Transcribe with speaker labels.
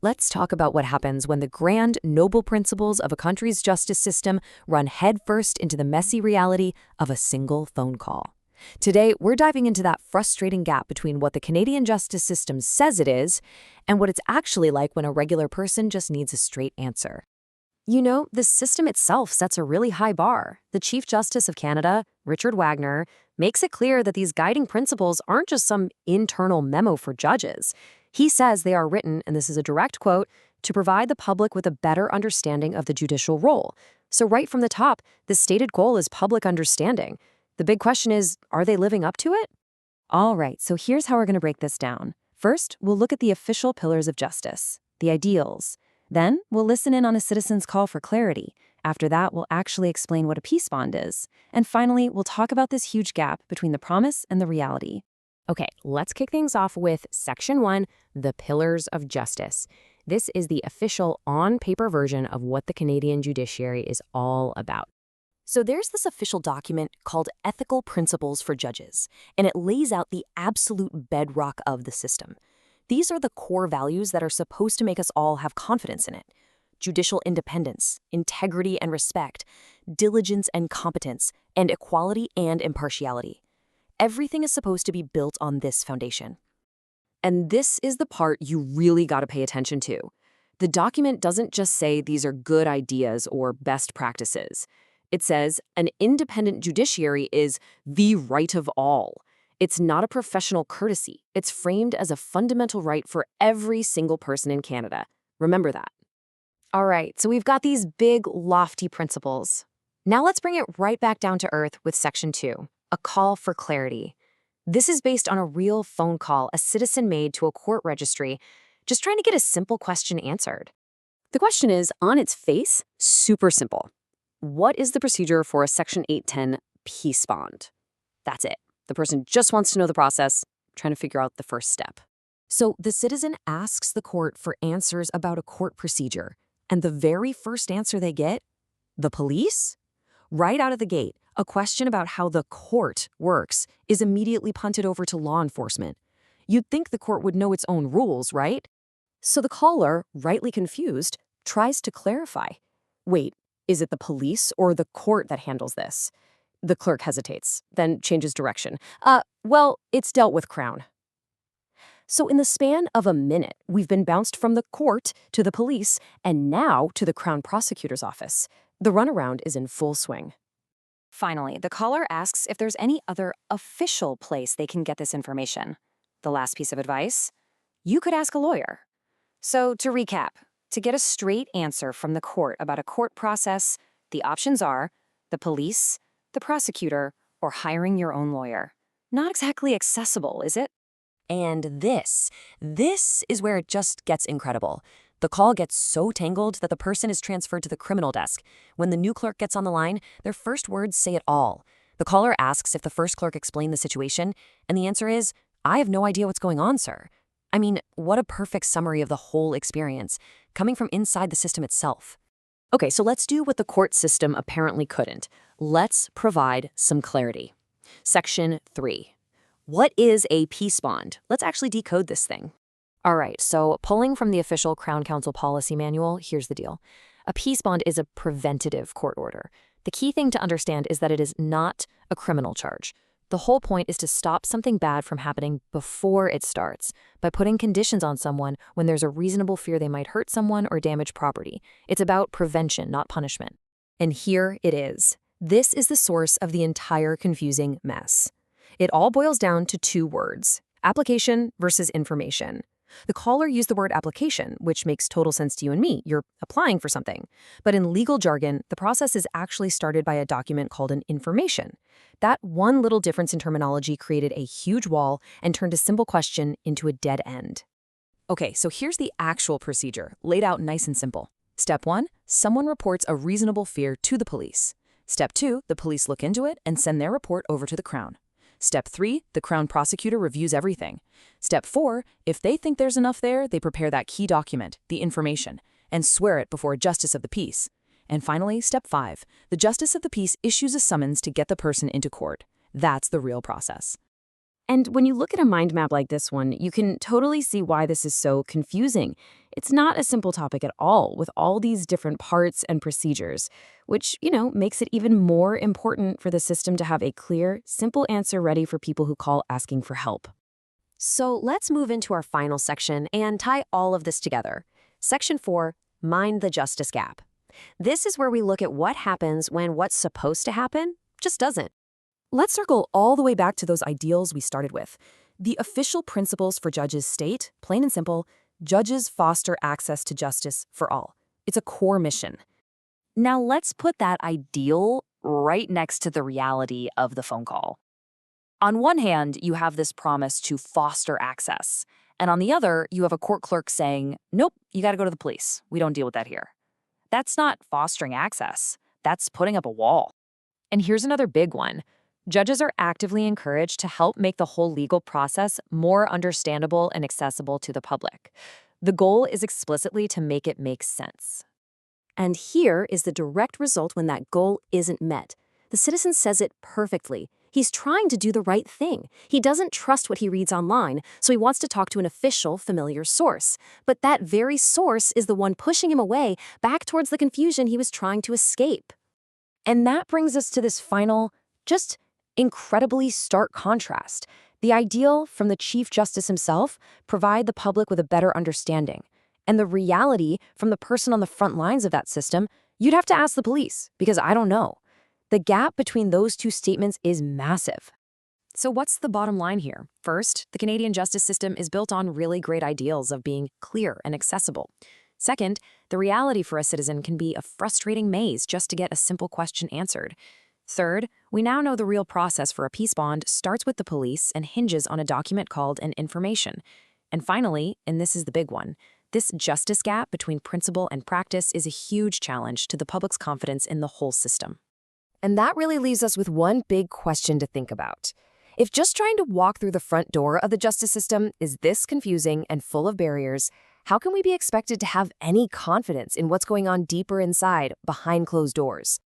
Speaker 1: Let's talk about what happens when the grand, noble principles of a country's justice system run headfirst into the messy reality of a single phone call. Today, we're diving into that frustrating gap between what the Canadian justice system says it is and what it's actually like when a regular person just needs a straight answer. You know, the system itself sets a really high bar. The Chief Justice of Canada, Richard Wagner, makes it clear that these guiding principles aren't just some internal memo for judges. He says they are written, and this is a direct quote, to provide the public with a better understanding of the judicial role. So right from the top, the stated goal is public understanding. The big question is, are they living up to it? All right, so here's how we're going to break this down. First, we'll look at the official pillars of justice, the ideals. Then, we'll listen in on a citizen's call for clarity. After that, we'll actually explain what a peace bond is. And finally, we'll talk about this huge gap between the promise and the reality.
Speaker 2: Okay, let's kick things off with Section 1, the Pillars of Justice. This is the official on-paper version of what the Canadian judiciary is all about.
Speaker 1: So there's this official document called Ethical Principles for Judges, and it lays out the absolute bedrock of the system. These are the core values that are supposed to make us all have confidence in it. Judicial independence, integrity and respect, diligence and competence, and equality and impartiality. Everything is supposed to be built on this foundation. And this is the part you really got to pay attention to. The document doesn't just say these are good ideas or best practices. It says an independent judiciary is the right of all. It's not a professional courtesy. It's framed as a fundamental right for every single person in Canada. Remember that. All right, so we've got these big, lofty principles. Now let's bring it right back down to earth with Section 2, a call for clarity. This is based on a real phone call a citizen made to a court registry, just trying to get a simple question answered. The question is, on its face, super simple. What is the procedure for a Section 810 peace bond? That's it. The person just wants to know the process, trying to figure out the first step. So the citizen asks the court for answers about a court procedure, and the very first answer they get? The police? Right out of the gate, a question about how the court works is immediately punted over to law enforcement. You'd think the court would know its own rules, right? So the caller, rightly confused, tries to clarify. Wait, is it the police or the court that handles this? The clerk hesitates, then changes direction. Well, it's dealt with Crown. So in the span of a minute, we've been bounced from the court to the police and now to the Crown Prosecutor's office. The runaround is in full swing. Finally, the caller asks if there's any other official place they can get this information. The last piece of advice? You could ask a lawyer. So to recap, to get a straight answer from the court about a court process, the options are the police, the prosecutor, or hiring your own lawyer. Not exactly accessible, is it? And this is where it just gets incredible. The call gets so tangled that the person is transferred to the criminal desk. When the new clerk gets on the line, their first words say it all. The caller asks if the first clerk explained the situation, and the answer is, "I have no idea what's going on, sir." I mean, what a perfect summary of the whole experience, coming from inside the system itself. Okay, so let's do what the court system apparently couldn't. Let's provide some clarity. Section 3. What is a peace bond? Let's actually decode this thing. All right, so pulling from the official Crown Council policy manual, here's the deal. A peace bond is a preventative court order. The key thing to understand is that it is not a criminal charge. The whole point is to stop something bad from happening before it starts, by putting conditions on someone when there's a reasonable fear they might hurt someone or damage property. It's about prevention, not punishment. And here it is. This is the source of the entire confusing mess. It all boils down to two words: application versus information. The caller used the word application, which makes total sense to you and me. You're applying for something. But in legal jargon, the process is actually started by a document called an information. That one little difference in terminology created a huge wall and turned a simple question into a dead end. Okay, so here's the actual procedure, laid out nice and simple. Step 1, someone reports a reasonable fear to the police. Step 2, the police look into it and send their report over to the Crown. Step 3, the Crown Prosecutor reviews everything. Step 4, if they think there's enough there, they prepare that key document, the information, and swear it before a Justice of the Peace. And finally, Step 5, the Justice of the Peace issues a summons to get the person into court. That's the real process.
Speaker 2: And when you look at a mind map like this one, you can totally see why this is so confusing. It's not a simple topic at all, with all these different parts and procedures, which, makes it even more important for the system to have a clear, simple answer ready for people who call asking for help.
Speaker 1: So let's move into our final section and tie all of this together. Section 4, Mind the Justice Gap. This is where we look at what happens when what's supposed to happen just doesn't. Let's circle all the way back to those ideals we started with. The official principles for judges state, plain and simple, judges foster access to justice for all. It's a core mission. Now let's put that ideal right next to the reality of the phone call. On one hand, you have this promise to foster access. And on the other, you have a court clerk saying, nope, you got to go to the police. We don't deal with that here. That's not fostering access. That's putting up a wall. And here's another big one. Judges are actively encouraged to help make the whole legal process more understandable and accessible to the public. The goal is explicitly to make it make sense. And here is the direct result when that goal isn't met. The citizen says it perfectly. He's trying to do the right thing. He doesn't trust what he reads online, so he wants to talk to an official, familiar source. But that very source is the one pushing him away back towards the confusion he was trying to escape. And that brings us to this final, just incredibly stark contrast. The ideal from the Chief Justice himself provide the public with a better understanding. And the reality from the person on the front lines of that system, you'd have to ask the police, because I don't know. The gap between those two statements is massive. So what's the bottom line here? First, the Canadian justice system is built on really great ideals of being clear and accessible. Second, the reality for a citizen can be a frustrating maze just to get a simple question answered. Third, we now know the real process for a peace bond starts with the police and hinges on a document called an information. And finally, and this is the big one, this justice gap between principle and practice is a huge challenge to the public's confidence in the whole system. And that really leaves us with one big question to think about. If just trying to walk through the front door of the justice system is this confusing and full of barriers, how can we be expected to have any confidence in what's going on deeper inside, behind closed doors?